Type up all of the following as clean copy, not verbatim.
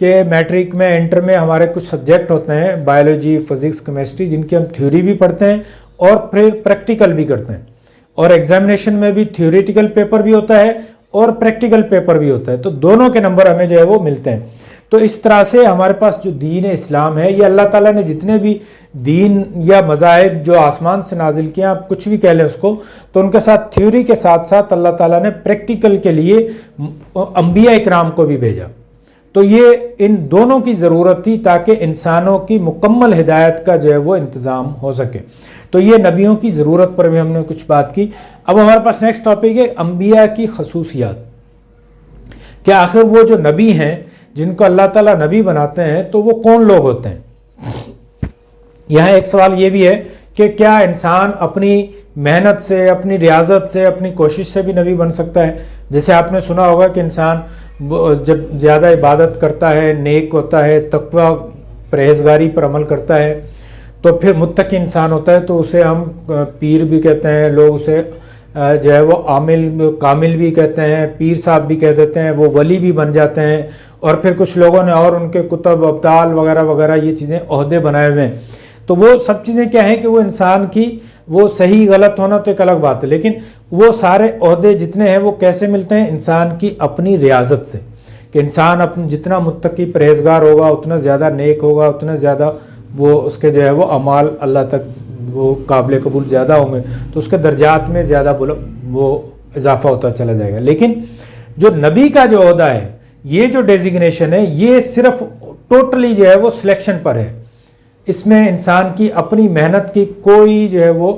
کہ میٹرک میں انٹر میں ہمارے کچھ سبجیکٹ ہوتے ہیں بایولوجی فزکس کیمسٹری جن کی ہم تھیوری بھی پڑھتے ہیں اور پھر پریکٹیکل بھی کرتے ہیں، اور ایگزامینیشن میں بھی تھیوریٹیکل پیپر بھی ہوتا ہے اور پریکٹیکل پیپر بھی ہوتا ہے، تو دونوں کے نمبر ہمیں جو ہے وہ ملتے ہیں۔ تو اس طرح سے ہمارے پاس جو دین اسلام ہے، یہ اللہ تعالیٰ نے جتنے بھی دین یا مذاہب جو آسمان سے نازل کیا، آپ کچھ بھی کہہ لیں اس کو، تو ان کے ساتھ تھیوری کے ساتھ ساتھ اللہ تعالیٰ نے پریکٹیکل کے لیے انبیاء اکرام کو بھی بھیجا۔ تو یہ ان دونوں کی ضرورت تھی تاکہ انسانوں کی مکمل ہدایت کا جو ہے وہ انتظام ہو سکے۔ تو یہ نبیوں کی ضرورت پر بھی ہم نے کچھ بات کی۔ اب ہمارے پاس نیکسٹ ٹاپک ہے انبیاء کی خصوصیات، کہ آخر وہ جو نبی ہیں جن کو اللہ تعالیٰ نبی بناتے ہیں تو وہ کون لوگ ہوتے ہیں۔ یہاں ایک سوال یہ بھی ہے کہ کیا انسان اپنی محنت سے، اپنی ریاضت سے، اپنی کوشش سے بھی نبی بن سکتا ہے؟ جیسے آپ نے سنا ہوگا کہ انسان جب زیادہ عبادت کرتا ہے، نیک ہوتا ہے، تقوی پرہیزگاری پر عمل کرتا ہے تو پھر متقی انسان ہوتا ہے، تو اسے ہم پیر بھی کہتے ہیں، لوگ اسے جو ہے وہ عامل کامل بھی کہتے ہیں، پیر صاحب بھی کہہ دیتے ہیں، وہ ولی بھی بن جاتے ہیں، اور پھر کچھ لوگوں نے اور ان کے کتب ابدال وغیرہ وغیرہ یہ چیزیں عہدے بنائے ہوئے ہیں۔ تو وہ سب چیزیں کیا ہیں کہ وہ انسان کی وہ صحیح غلط ہونا تو ایک الگ بات ہے، لیکن وہ سارے عہدے جتنے ہیں وہ کیسے ملتے ہیں؟ انسان کی اپنی ریاضت سے، کہ انسان جتنا متقی پرہیزگار ہوگا اتنا زیادہ نیک ہوگا، اتنا زیادہ وہ اس کے جو ہے وہ اعمال اللہ تک وہ قابل قبول زیادہ ہوں گے، تو اس کے درجات میں زیادہ وہ اضافہ ہوتا چلا جائے گا۔ لیکن جو نبی کا جو عہدہ ہے، یہ جو ڈیزگنیشن ہے، یہ صرف ٹوٹلی جو ہے وہ سلیکشن پر ہے، اس میں انسان کی اپنی محنت کی کوئی جو ہے وہ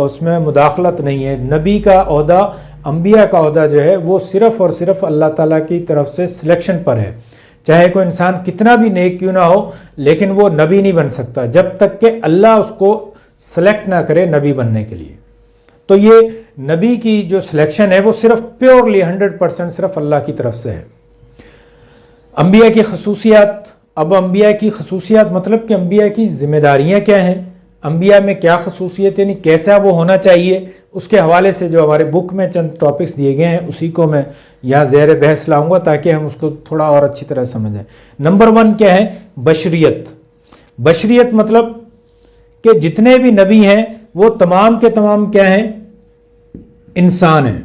اس میں مداخلت نہیں ہے۔ نبی کا عہدہ، انبیاء کا عہدہ جو ہے وہ صرف اور صرف اللہ تعالیٰ کی طرف سے سلیکشن پر ہے۔ چاہے کوئی انسان کتنا بھی نیک کیوں نہ ہو، لیکن وہ نبی نہیں بن سکتا جب تک کہ اللہ اس کو سلیکٹ نہ کرے نبی بننے کے لیے۔ تو یہ نبی کی جو سلیکشن ہے وہ صرف پیورلی 100% صرف اللہ کی طرف سے ہے۔ انبیاء کی خصوصیات، اب انبیاء کی خصوصیات مطلب کہ انبیاء کی ذمہ داریاں کیا ہیں، انبیاء میں کیا خصوصیت، یعنی کیسا وہ ہونا چاہیے، اس کے حوالے سے جو ہمارے بک میں چند ٹاپکس دیے گئے ہیں اسی کو میں یہاں زیر بحث لاؤں گا تاکہ ہم اس کو تھوڑا اور اچھی طرح سمجھیں۔ نمبر 1 کیا ہے؟ بشریت۔ بشریت مطلب کہ جتنے بھی نبی ہیں وہ تمام کے تمام کیا ہیں؟ انسان ہیں۔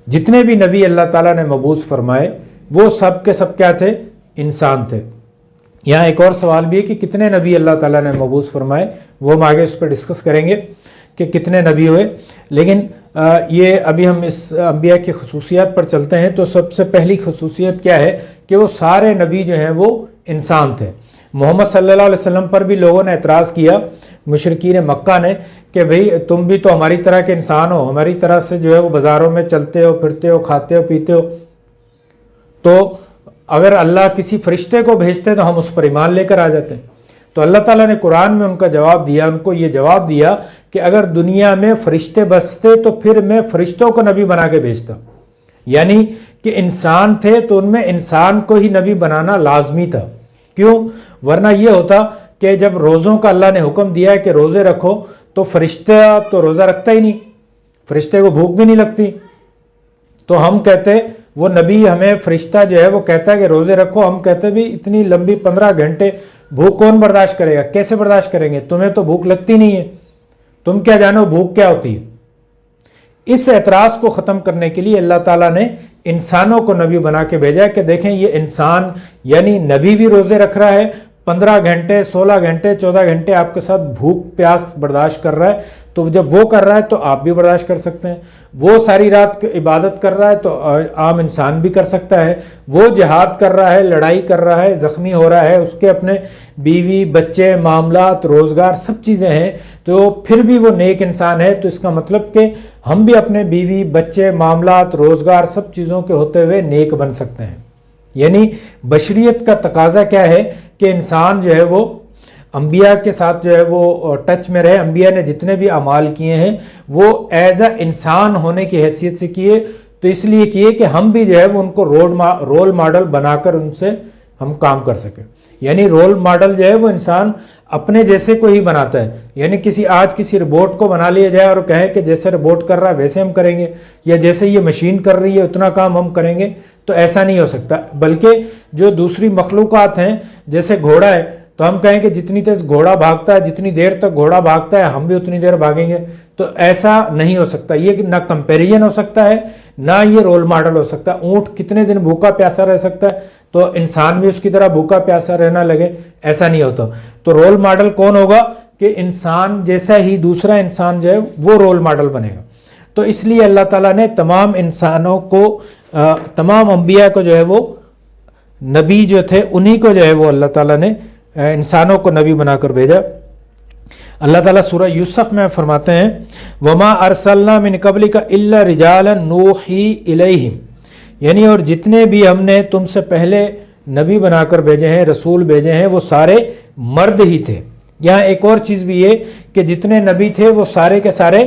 جتنے بھی نبی اللہ تعالیٰ نے مبعوث فرمائے وہ سب کے سب کیا تھے؟ انسان تھے۔ یہاں ایک اور سوال بھی ہے کہ کتنے نبی اللہ تعالیٰ نے مبعوث فرمائے، وہ ہم آگے اس پہ ڈسکس کریں گے کہ کتنے نبی ہوئے، لیکن یہ ابھی ہم اس انبیاء کی خصوصیات پر چلتے ہیں۔ تو سب سے پہلی خصوصیت کیا ہے کہ وہ سارے نبی جو ہیں وہ انسان تھے۔ محمد صلی اللہ علیہ وسلم پر بھی لوگوں نے اعتراض کیا، مشرکین مکہ نے، کہ بھئی تم بھی تو ہماری طرح کے انسان ہو، ہماری طرح سے جو ہے وہ بازاروں میں چلتے ہو، پھرتے ہو، کھاتے ہو، پیتے ہو، تو اگر اللہ کسی فرشتے کو بھیجتے تو ہم اس پر ایمان لے کر آ جاتے ہیں۔ تو اللہ تعالیٰ نے قرآن میں ان کا جواب دیا، ان کو یہ جواب دیا کہ اگر دنیا میں فرشتے بستے تو پھر میں فرشتوں کو نبی بنا کے بھیجتا، یعنی کہ انسان تھے تو ان میں انسان کو ہی نبی بنانا لازمی تھا۔ کیوں؟ ورنہ یہ ہوتا کہ جب روزوں کا اللہ نے حکم دیا ہے کہ روزے رکھو تو فرشتہ تو روزہ رکھتا ہی نہیں، فرشتے کو بھوک بھی نہیں لگتی، تو ہم کہتے وہ نبی ہمیں فرشتہ جو ہے وہ کہتا ہے کہ روزے رکھو، ہم کہتے بھی اتنی لمبی 15 گھنٹے بھوک کون برداشت کرے گا، کیسے برداشت کریں گے، تمہیں تو بھوک لگتی نہیں ہے، تم کیا جانو بھوک کیا ہوتی ہے۔ اس اعتراض کو ختم کرنے کے لیے اللہ تعالیٰ نے انسانوں کو نبی بنا کے بھیجا کہ دیکھیں یہ انسان یعنی نبی بھی روزے رکھ رہا ہے، 15 گھنٹے 16 گھنٹے 14 گھنٹے آپ کے ساتھ بھوک پیاس برداشت کر رہا ہے، تو جب وہ کر رہا ہے تو آپ بھی برداشت کر سکتے ہیں۔ وہ ساری رات عبادت کر رہا ہے تو عام انسان بھی کر سکتا ہے۔ وہ جہاد کر رہا ہے، لڑائی کر رہا ہے، زخمی ہو رہا ہے، اس کے اپنے بیوی بچے معاملات روزگار سب چیزیں ہیں، تو پھر بھی وہ نیک انسان ہے۔ تو اس کا مطلب کہ ہم بھی اپنے بیوی بچے معاملات روزگار سب چیزوں کے ہوتے ہوئے نیک بن سکتے ہیں۔ یعنی بشریت کا تقاضا کیا ہے کہ انسان جو ہے وہ انبیاء کے ساتھ جو ہے وہ ٹچ میں رہے، انبیاء نے جتنے بھی اعمال کیے ہیں وہ ایز اے انسان ہونے کی حیثیت سے کیے، تو اس لیے کیے کہ ہم بھی جو ہے وہ ان کو رول ماڈل بنا کر ان سے ہم کام کر سکیں. یعنی رول ماڈل جو ہے وہ انسان اپنے جیسے کو ہی بناتا ہے. یعنی آج کسی روبوٹ کو بنا لیا جائے اور کہیں کہ جیسے روبوٹ کر رہا ہے ویسے ہم کریں گے، یا جیسے یہ مشین کر رہی ہے اتنا کام ہم کریں گے، تو ایسا نہیں ہو سکتا. بلکہ جو دوسری مخلوقات ہیں، جیسے گھوڑا ہے، تو ہم کہیں کہ جتنی تیز گھوڑا بھاگتا ہے، جتنی دیر تک گھوڑا بھاگتا ہے ہم بھی اتنی دیر بھاگیں گے. تو ایسا نہیں ہو سکتا. یہ نہ کمپیریزن ہو سکتا ہے، نہ یہ رول ماڈل ہو سکتا. اونٹ کتنے دن بھوکا پیاسا رہ سکتا ہے، تو انسان بھی اس کی طرح بھوکا پیاسا رہنا لگے، ایسا نہیں ہوتا. تو رول ماڈل کون ہوگا کہ انسان جیسا ہی دوسرا انسان جو ہے وہ رول ماڈل بنے گا. تو اس لیے اللہ تعالیٰ نے تمام انسانوں کو، تمام انبیاء کو جو ہے وہ نبی جو تھے انہی کو جو ہے وہ اللہ تعالیٰ نے انسانوں کو نبی بنا کر بھیجا. اللہ تعالیٰ سورہ یوسف میں فرماتے ہیں وما ارسلنا من قبلک الا رجالا نوحی الیہم، یعنی اور جتنے بھی ہم نے تم سے پہلے نبی بنا کر بھیجے ہیں، رسول بھیجے ہیں، وہ سارے مرد ہی تھے. یہاں ایک اور چیز بھی یہ کہ جتنے نبی تھے وہ سارے کے سارے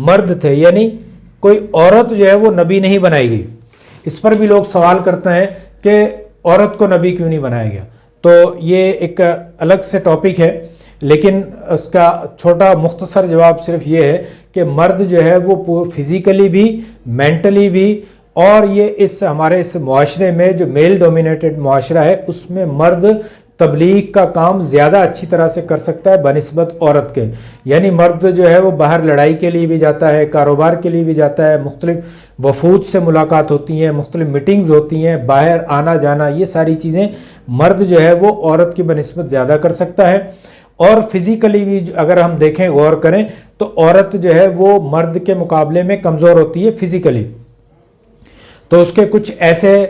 مرد تھے، یعنی کوئی عورت جو ہے وہ نبی نہیں بنائی گئی. اس پر بھی لوگ سوال کرتے ہیں کہ عورت کو نبی کیوں نہیں بنایا گیا. تو یہ ایک الگ سے ٹاپک ہے، لیکن اس کا چھوٹا مختصر جواب صرف یہ ہے کہ مرد جو ہے وہ فزیکلی بھی، مینٹلی بھی، اور یہ ہمارے اس معاشرے میں جو میل ڈومینیٹڈ معاشرہ ہے اس میں مرد تبلیغ کا کام زیادہ اچھی طرح سے کر سکتا ہے بنسبت عورت کے. یعنی مرد جو ہے وہ باہر لڑائی کے لیے بھی جاتا ہے، کاروبار کے لیے بھی جاتا ہے، مختلف وفود سے ملاقات ہوتی ہیں، مختلف میٹنگز ہوتی ہیں، باہر آنا جانا، یہ ساری چیزیں مرد جو ہے وہ عورت کی بنسبت زیادہ کر سکتا ہے. اور فزیکلی بھی اگر ہم دیکھیں، غور کریں، تو عورت جو ہے وہ مرد کے مقابلے میں کمزور ہوتی ہے فزیکلی. تو اس کے کچھ ایسے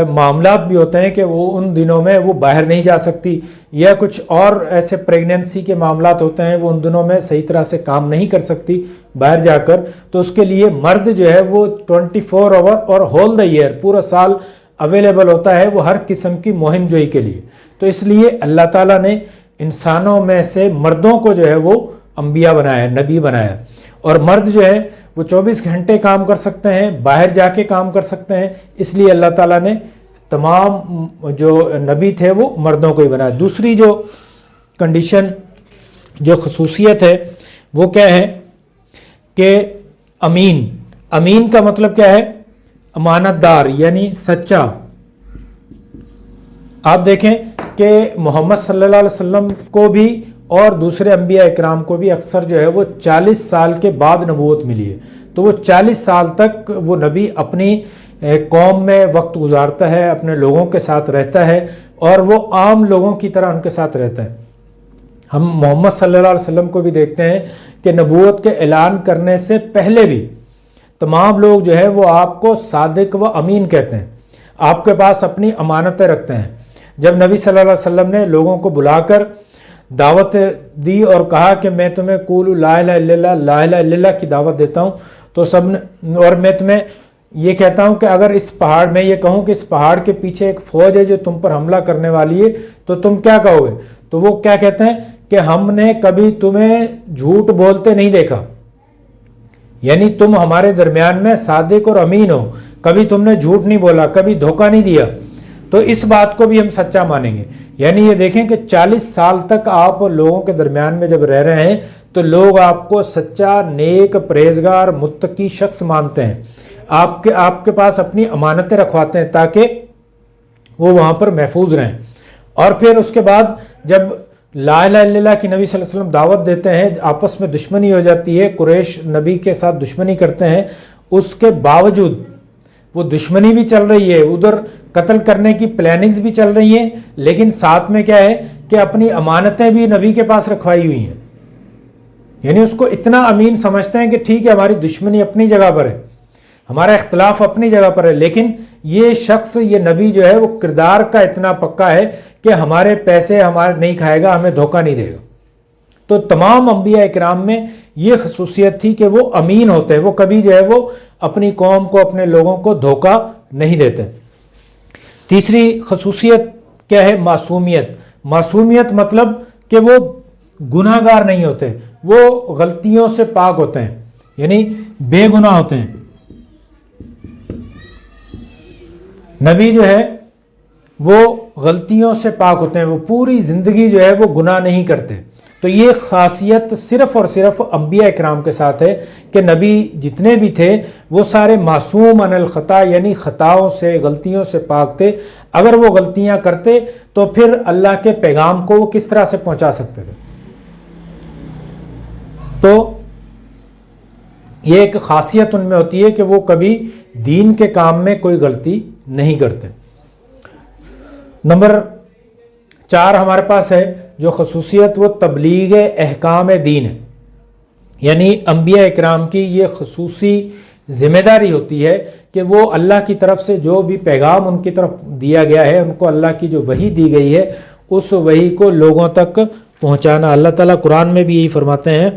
معاملات بھی ہوتے ہیں کہ وہ ان دنوں میں وہ باہر نہیں جا سکتی، یا کچھ اور ایسے پریگننسی کے معاملات ہوتے ہیں وہ ان دنوں میں صحیح طرح سے کام نہیں کر سکتی باہر جا کر. تو اس کے لیے مرد جو ہے وہ 24 آور اور ہول دا ایئر، پورا سال اویلیبل ہوتا ہے وہ ہر قسم کی مہم جوئی کے لیے. تو اس لیے اللہ تعالیٰ نے انسانوں میں سے مردوں کو جو ہے وہ انبیاء بنایا، نبی بنایا. اور مرد جو ہے وہ 24 گھنٹے کام کر سکتے ہیں، باہر جا کے کام کر سکتے ہیں. اس لیے اللہ تعالیٰ نے تمام جو نبی تھے وہ مردوں کو ہی بنایا. دوسری جو کنڈیشن، جو خصوصیت ہے وہ کیا ہے کہ امین. امین کا مطلب کیا ہے؟ امانت دار، یعنی سچا. آپ دیکھیں کہ محمد صلی اللہ علیہ وسلم کو بھی اور دوسرے انبیاء اکرام کو بھی اکثر جو ہے وہ 40 سال کے بعد نبوت ملی ہے. تو وہ 40 سال تک وہ نبی اپنی قوم میں وقت گزارتا ہے، اپنے لوگوں کے ساتھ رہتا ہے، اور وہ عام لوگوں کی طرح ان کے ساتھ رہتا ہے. ہم محمد صلی اللہ علیہ وسلم کو بھی دیکھتے ہیں کہ نبوت کے اعلان کرنے سے پہلے بھی تمام لوگ جو ہے وہ آپ کو صادق و امین کہتے ہیں، آپ کے پاس اپنی امانتیں رکھتے ہیں. جب نبی صلی اللہ علیہ وسلم نے لوگوں کو بلا کر دعوت دی اور کہا کہ میں تمہیں قولوا لا الہ الا اللہ، لا الہ الا اللہ کی دعوت دیتا ہوں، تو سب نے، اور میں تمہیں یہ کہتا ہوں کہ اگر اس پہاڑ میں یہ کہوں کہ اس پہاڑ کے پیچھے ایک فوج ہے جو تم پر حملہ کرنے والی ہے، تو تم کیا کہو گے؟ تو وہ کیا کہتے ہیں کہ ہم نے کبھی تمہیں جھوٹ بولتے نہیں دیکھا، یعنی تم ہمارے درمیان میں صادق اور امین ہو، کبھی تم نے جھوٹ نہیں بولا، کبھی دھوکہ نہیں دیا. تو اس بات کو بھی ہم سچا مانیں گے. یعنی یہ دیکھیں کہ 40 سال تک آپ لوگوں کے درمیان میں جب رہ رہے ہیں تو لوگ آپ کو سچا، نیک، پرہیزگار، متقی شخص مانتے ہیں. آپ کے پاس اپنی امانتیں رکھواتے ہیں تاکہ وہ وہاں پر محفوظ رہیں. اور پھر اس کے بعد جب لا الہ الا اللہ کی نبی صلی اللہ علیہ وسلم دعوت دیتے ہیں، آپس میں دشمنی ہو جاتی ہے، قریش نبی کے ساتھ دشمنی کرتے ہیں، اس کے باوجود وہ دشمنی بھی چل رہی ہے، ادھر قتل کرنے کی پلاننگز بھی چل رہی ہیں، لیکن ساتھ میں کیا ہے کہ اپنی امانتیں بھی نبی کے پاس رکھوائی ہوئی ہیں. یعنی اس کو اتنا امین سمجھتے ہیں کہ ٹھیک ہے ہماری دشمنی اپنی جگہ پر ہے، ہمارا اختلاف اپنی جگہ پر ہے، لیکن یہ شخص، یہ نبی جو ہے وہ کردار کا اتنا پکا ہے کہ ہمارے پیسے ہمارے نہیں کھائے گا، ہمیں دھوکہ نہیں دے گا. تو تمام انبیاء اکرام میں یہ خصوصیت تھی کہ وہ امین ہوتے ہیں، وہ کبھی جو ہے وہ اپنی قوم کو، اپنے لوگوں کو دھوکہ نہیں دیتے. تیسری خصوصیت کیا ہے؟ معصومیت. معصومیت مطلب کہ وہ گناہ گار نہیں ہوتے، وہ غلطیوں سے پاک ہوتے ہیں، یعنی بے گناہ ہوتے ہیں. نبی جو ہے وہ غلطیوں سے پاک ہوتے ہیں، وہ پوری زندگی جو ہے وہ گناہ نہیں کرتے۔ تو یہ خاصیت صرف اور صرف انبیاء اکرام کے ساتھ ہے کہ نبی جتنے بھی تھے وہ سارے معصوم عن الخطا، یعنی خطاؤں سے، غلطیوں سے پاک تھے۔ اگر وہ غلطیاں کرتے تو پھر اللہ کے پیغام کو وہ کس طرح سے پہنچا سکتے تھے؟ تو یہ ایک خاصیت ان میں ہوتی ہے کہ وہ کبھی دین کے کام میں کوئی غلطی نہیں کرتے۔ نمبر 4 ہمارے پاس ہے جو خصوصیت، وہ تبلیغ احکام دین ہے، یعنی انبیاء اکرام کی یہ خصوصی ذمہ داری ہوتی ہے کہ وہ اللہ کی طرف سے جو بھی پیغام ان کی طرف دیا گیا ہے، ان کو اللہ کی جو وحی دی گئی ہے اس وحی کو لوگوں تک پہنچانا۔ اللہ تعالیٰ قرآن میں بھی یہی فرماتے ہیں،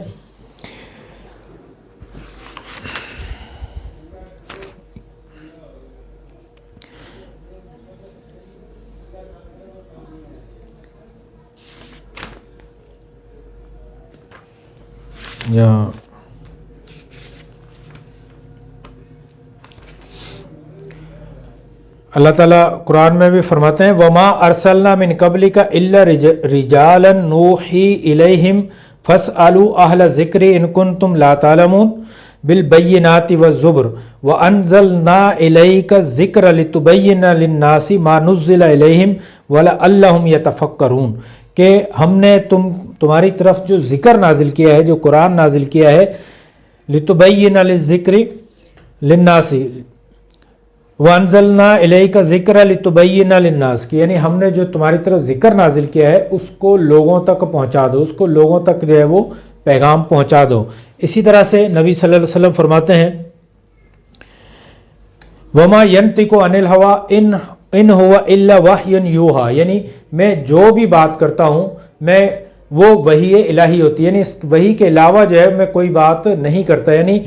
اللہ تعالیٰ قرآن میں بھی فرماتے ہیں، وَمَا أَرْسَلْنَا مِن قَبْلِكَ إِلَّا رِجَالًا نُوحِي إِلَيْهِمْ فَاسْأَلُوا أَهْلَ الذِّكْرِ إِن كُنتُمْ لَا تَعْلَمُونَ بِالْبَيِّنَاتِ وَالزُّبُرِ وَأَنزَلْنَا إِلَيْكَ الذِّكْرَ لِتُبَيِّنَ لِلنَّاسِ مَا نُزِّلَ إِلَيْهِمْ وَلَعَلَّهُمْ يَتَفَكَّرُونَ، کہ ہم نے تمہاری طرف جو ذکر نازل کیا ہے، جو قرآن نازل کیا ہے، لِتُبَيِّنَ لِلذِّكْرِ لِلنَّاسِ وَأَنزَلْنَا إِلَيْكَ ذِكْرَ لِتُبَيِّنَ لِلنَّاسِ، کہ یعنی ہم نے جو تمہاری طرف ذکر نازل کیا ہے اس کو لوگوں تک پہنچا دو، اس کو لوگوں تک جو ہے وہ پیغام پہنچا دو۔ اسی طرح سے نبی صلی اللہ علیہ وسلم فرماتے ہیں، وَمَا يَنطِقُ عَنِ الْهَوَىٰ إِنْ هُوَ إِلَّا وَحْيٌ يُوحَىٰ، یعنی میں جو بھی بات کرتا ہوں میں وہ وحی الہی ہوتی ہے، یعنی اس وحی کے علاوہ جو ہے میں کوئی بات نہیں کرتا۔ یعنی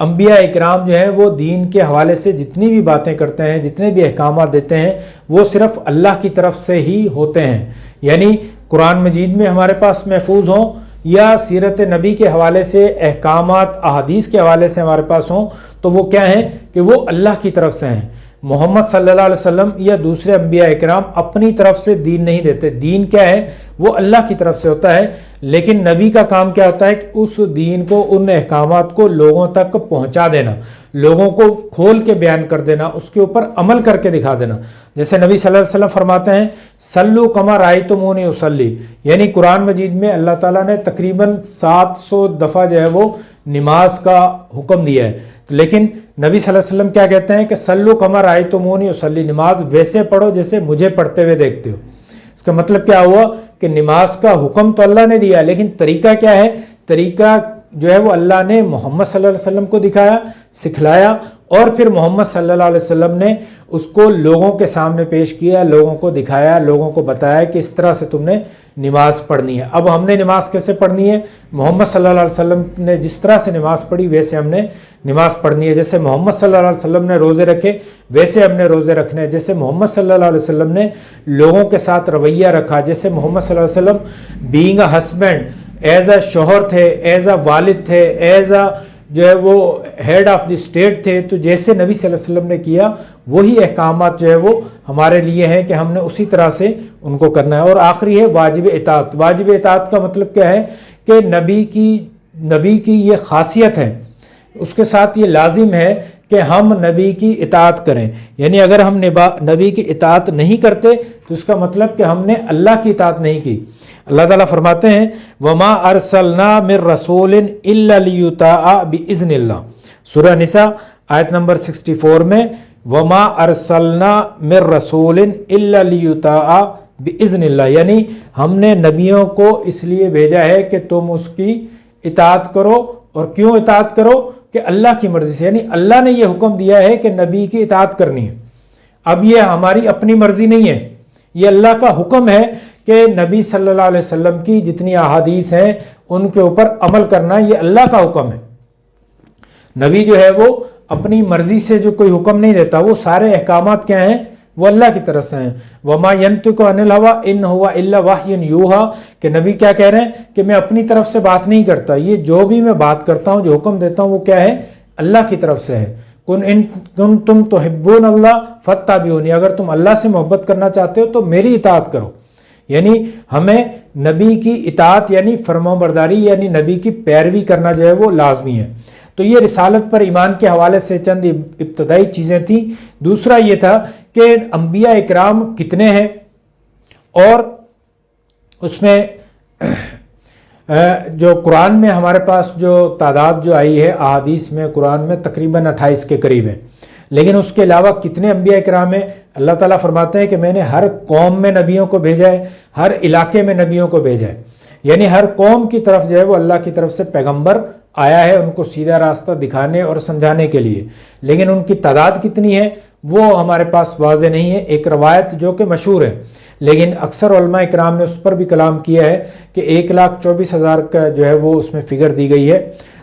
انبیاء اکرام جو ہیں وہ دین کے حوالے سے جتنی بھی باتیں کرتے ہیں، جتنے بھی احکامات دیتے ہیں، وہ صرف اللہ کی طرف سے ہی ہوتے ہیں۔ یعنی قرآن مجید میں ہمارے پاس محفوظ ہوں یا سیرت نبی کے حوالے سے احکامات احادیث کے حوالے سے ہمارے پاس ہوں، تو وہ کیا ہیں کہ وہ اللہ کی طرف سے ہیں۔ محمد صلی اللہ علیہ وسلم یا دوسرے انبیاء اکرام اپنی طرف سے دین نہیں دیتے، دین کیا ہے وہ اللہ کی طرف سے ہوتا ہے۔ لیکن نبی کا کام کیا ہوتا ہے کہ اس دین کو، ان احکامات کو لوگوں تک پہنچا دینا، لوگوں کو کھول کے بیان کر دینا، اس کے اوپر عمل کر کے دکھا دینا۔ جیسے نبی صلی اللہ علیہ وسلم فرماتے ہیں، سلو کما رأیتمونی اصلی، یعنی قرآن مجید میں اللہ تعالیٰ نے تقریباً 700 دفعہ جو ہے وہ نماز کا حکم دیا ہے، لیکن نبی صلی اللہ علیہ وسلم کیا کہتے ہیں کہ سلو کما رأیتمونی اصلی، نماز ویسے پڑھو جیسے مجھے پڑھتے ہوئے دیکھتے ہو۔ اس کا مطلب کیا ہوا کہ نماز کا حکم تو اللہ نے دیا، لیکن طریقہ کیا ہے؟ طریقہ جو ہے وہ اللہ نے محمد صلی اللہ علیہ وسلم کو دکھایا، سکھلایا، اور پھر محمد صلی اللہ علیہ وسلم نے اس کو لوگوں کے سامنے پیش کیا، لوگوں کو دکھایا، لوگوں کو بتایا کہ اس طرح سے تم نے نماز پڑھنی ہے۔ اب ہم نے نماز کیسے پڑھنی ہے؟ محمد صلی اللہ علیہ وسلم نے جس طرح سے نماز پڑھی ویسے ہم نے نماز پڑھنی ہے۔ جیسے محمد صلی اللہ علیہ وسلم نے روزے رکھے ویسے ہم نے روزے رکھنے ہیں۔ جیسے محمد صلی اللہ علیہ وسلم نے لوگوں کے ساتھ رویہ رکھا، جیسے محمد صلی اللہ علیہ وسلم being a husband, as a شوہر تھے، ایز اے والد تھے، ایز اے جو ہے وہ ہیڈ آف دی اسٹیٹ تھے، تو جیسے نبی صلی اللہ علیہ وسلم نے کیا وہی احکامات جو ہے وہ ہمارے لیے ہیں کہ ہم نے اسی طرح سے ان کو کرنا ہے۔ اور آخری ہے واجب اطاعت۔ واجب اطاعت کا مطلب کیا ہے کہ نبی کی یہ خاصیت ہے، اس کے ساتھ یہ لازم ہے کہ ہم نبی کی اطاعت کریں۔ یعنی اگر ہم نبی کی اطاعت نہیں کرتے تو اس کا مطلب کہ ہم نے اللہ کی اطاعت نہیں کی۔ اللہ تعالیٰ فرماتے ہیں، وَمَا أَرْسَلْنَا مِن رَّسُولٍ إِلَّا لِيُطَاعَ بِإِذْنِ اللَّهِ، سورہ نساء آیت نمبر 64 میں، وَمَا أَرْسَلْنَا مِن رَّسُولٍ إِلَّا لِيُطَاعَ بِإِذْنِ اللَّهِ، یعنی ہم نے نبیوں کو اس لیے بھیجا ہے کہ تم اس کی اطاعت کرو۔ اور کیوں اطاعت کرو؟ کہ اللہ کی مرضی سے، یعنی اللہ نے یہ حکم دیا ہے کہ نبی کی اطاعت کرنی ہے۔ اب یہ ہماری اپنی مرضی نہیں ہے، یہ اللہ کا حکم ہے کہ نبی صلی اللہ علیہ وسلم کی جتنی احادیث ہیں ان کے اوپر عمل کرنا، یہ اللہ کا حکم ہے۔ نبی جو ہے وہ اپنی مرضی سے جو کوئی حکم نہیں دیتا، وہ سارے احکامات کیا ہیں؟ وہ اللہ کی طرف سے ہیں۔ وَمَا يَنطِقُ عَنِ الْهَوَىٰ إِنْ هُوَ إِلَّا وَحْيٌ يُوحَىٰ، کہ نبی کیا کہہ رہے ہیں کہ میں اپنی طرف سے بات نہیں کرتا، یہ جو بھی میں بات کرتا ہوں، جو حکم دیتا ہوں، وہ کیا ہے؟ اللہ کی طرف سے ہے۔ کن ان کنتم تحبون اللہ فاتبعونی، اگر تم اللہ سے محبت کرنا چاہتے ہو تو میری اطاعت کرو. یعنی ہمیں نبی کی اطاعت یعنی فرمانبرداری یعنی نبی کی پیروی کرنا جو ہے وہ لازمی ہے. تو یہ رسالت پر ایمان کے حوالے سے چند ابتدائی چیزیں تھیں. دوسرا یہ تھا کہ انبیاء اکرام کتنے ہیں، اور اس میں جو قرآن میں ہمارے پاس جو تعداد جو آئی ہے احادیث میں قرآن میں تقریباً 28 کے قریب ہے. لیکن اس کے علاوہ کتنے انبیاء اکرام ہیں؟ اللہ تعالیٰ فرماتے ہیں کہ میں نے ہر قوم میں نبیوں کو بھیجا ہے، ہر علاقے میں نبیوں کو بھیجا ہے. یعنی ہر قوم کی طرف جو ہے وہ اللہ کی طرف سے پیغمبر آیا ہے ان کو سیدھا راستہ دکھانے اور سمجھانے کے لیے. لیکن ان کی تعداد کتنی ہے وہ ہمارے پاس واضح نہیں ہے. ایک روایت جو کہ مشہور ہے لیکن اکثر علماء اکرام نے اس پر بھی کلام کیا ہے کہ 1,24,000 کا جو ہے وہ اس میں فگر دی گئی ہے.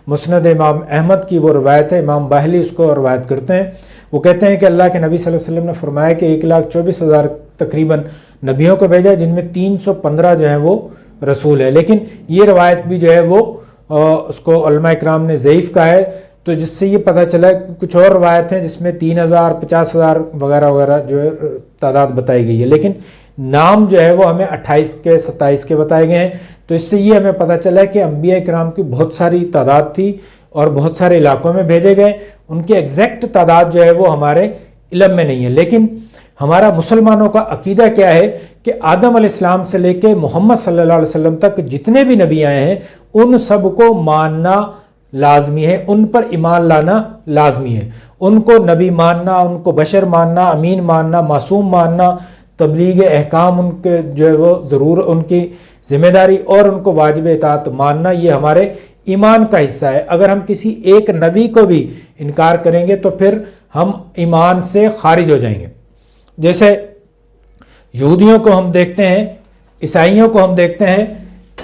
مسند امام احمد کی وہ روایت ہے، امام باہلی اس کو روایت کرتے ہیں. وہ کہتے ہیں کہ اللہ کے نبی صلی اللہ علیہ وسلم نے فرمایا کہ 1,24,000 تقریباً نبیوں کو بھیجا، جن میں 315 جو ہیں وہ رسول ہے. لیکن یہ روایت بھی جو ہے وہ اس کو علماء اکرام نے ضعیف کہا ہے. تو جس سے یہ پتہ چلا کچھ اور روایت ہیں جس میں 3,000 50,000 وغیرہ وغیرہ جو ہے تعداد بتائی گئی ہے. لیکن نام جو ہے وہ ہمیں 28 کے 27 کے بتائے گئے ہیں. تو اس سے یہ ہمیں پتہ چلا کہ انبیاء اکرام کی بہت ساری تعداد تھی اور بہت سارے علاقوں میں بھیجے گئے. ان کی ایگزیکٹ تعداد جو ہے وہ ہمارے علم میں نہیں ہے. لیکن ہمارا مسلمانوں کا عقیدہ کیا ہے کہ آدم علیہ السلام سے لے کے محمد صلی اللہ علیہ وسلم تک جتنے بھی نبی آئے ہیں ان سب کو ماننا لازمی ہے، ان پر ایمان لانا لازمی ہے. ان کو نبی ماننا، ان کو بشر ماننا، امین ماننا، معصوم ماننا، تبلیغ احکام ان کے جو ہے وہ ضرور ان کی ذمہ داری اور ان کو واجب اطاعت ماننا یہ ہمارے ایمان کا حصہ ہے. اگر ہم کسی ایک نبی کو بھی انکار کریں گے تو پھر ہم ایمان سے خارج ہو جائیں گے. جیسے یہودیوں کو ہم دیکھتے ہیں، عیسائیوں کو ہم دیکھتے ہیں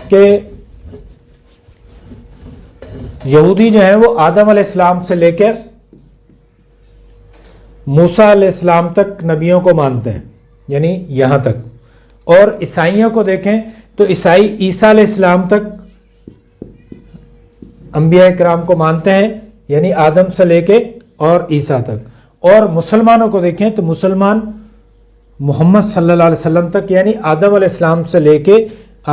کہ یہودی جو ہیں وہ آدم علیہ السلام سے لے کر موسیٰ علیہ السلام تک نبیوں کو مانتے ہیں، یعنی یہاں تک. اور عیسائیوں کو دیکھیں تو عیسائی عیسیٰ علیہ السلام تک انبیاء کرام کو مانتے ہیں، یعنی آدم سے لے کے اور عیسیٰ تک. اور مسلمانوں کو دیکھیں تو مسلمان محمد صلی اللہ علیہ وسلم تک، یعنی آدم علیہ السلام سے لے کے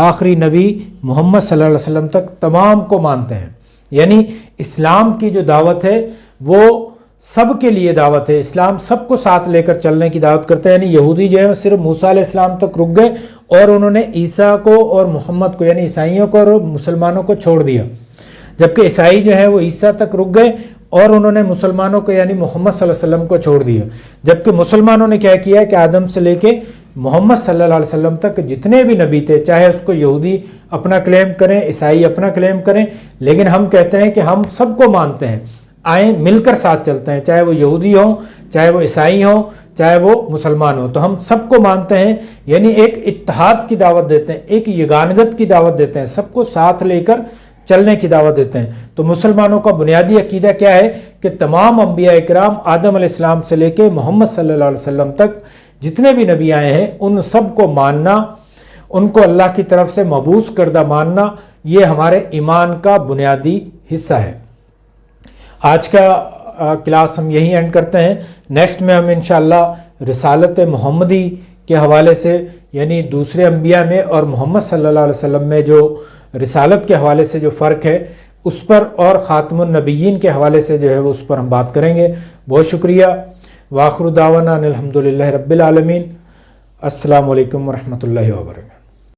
آخری نبی محمد صلی اللہ علیہ وسلم تک تمام کو مانتے ہیں. یعنی اسلام کی جو دعوت ہے وہ سب کے لیے دعوت ہے. اسلام سب کو ساتھ لے کر چلنے کی دعوت کرتے ہیں. یعنی یہودی جو ہے صرف موسیٰ علیہ السلام تک رک گئے اور انہوں نے عیسیٰ کو اور محمد کو یعنی عیسائیوں کو اور مسلمانوں کو چھوڑ دیا، جبکہ عیسائی جو ہے وہ عیسیٰ تک رک گئے اور انہوں نے مسلمانوں کو یعنی محمد صلی اللہ علیہ وسلم کو چھوڑ دیا. جبکہ مسلمانوں نے کیا کیا کہ آدم سے لے کے محمد صلی اللہ علیہ وسلم تک جتنے بھی نبی تھے، چاہے اس کو یہودی اپنا کلیم کریں، عیسائی اپنا کلیم کریں، لیکن ہم کہتے ہیں کہ ہم سب کو مانتے ہیں، آئیں مل کر ساتھ چلتے ہیں، چاہے وہ یہودی ہوں، چاہے وہ عیسائی ہوں، چاہے وہ مسلمان ہوں. تو ہم سب کو مانتے ہیں، یعنی ایک اتحاد کی دعوت دیتے ہیں، ایک یگانگت کی دعوت دیتے ہیں، سب کو ساتھ لے کر چلنے کی دعوت دیتے ہیں. تو مسلمانوں کا بنیادی عقیدہ کیا ہے کہ تمام انبیاء اکرام آدم علیہ السلام سے لے کے محمد صلی اللہ علیہ وسلم تک جتنے بھی نبی آئے ہیں ان سب کو ماننا، ان کو اللہ کی طرف سے مبعوث کردہ ماننا، یہ ہمارے ایمان کا بنیادی حصہ ہے. آج کا کلاس ہم یہی اینڈ کرتے ہیں. نیکسٹ میں ہم انشاءاللہ رسالت محمدی کے حوالے سے یعنی دوسرے انبیاء میں اور محمد صلی اللہ علیہ وسلم میں جو رسالت کے حوالے سے جو فرق ہے اس پر اور خاتم النبیین کے حوالے سے جو ہے وہ اس پر ہم بات کریں گے. بہت شکریہ. وآخر دعوانا ان الحمدللہ رب العالمین. السلام علیکم ورحمۃ اللہ وبرکاتہ.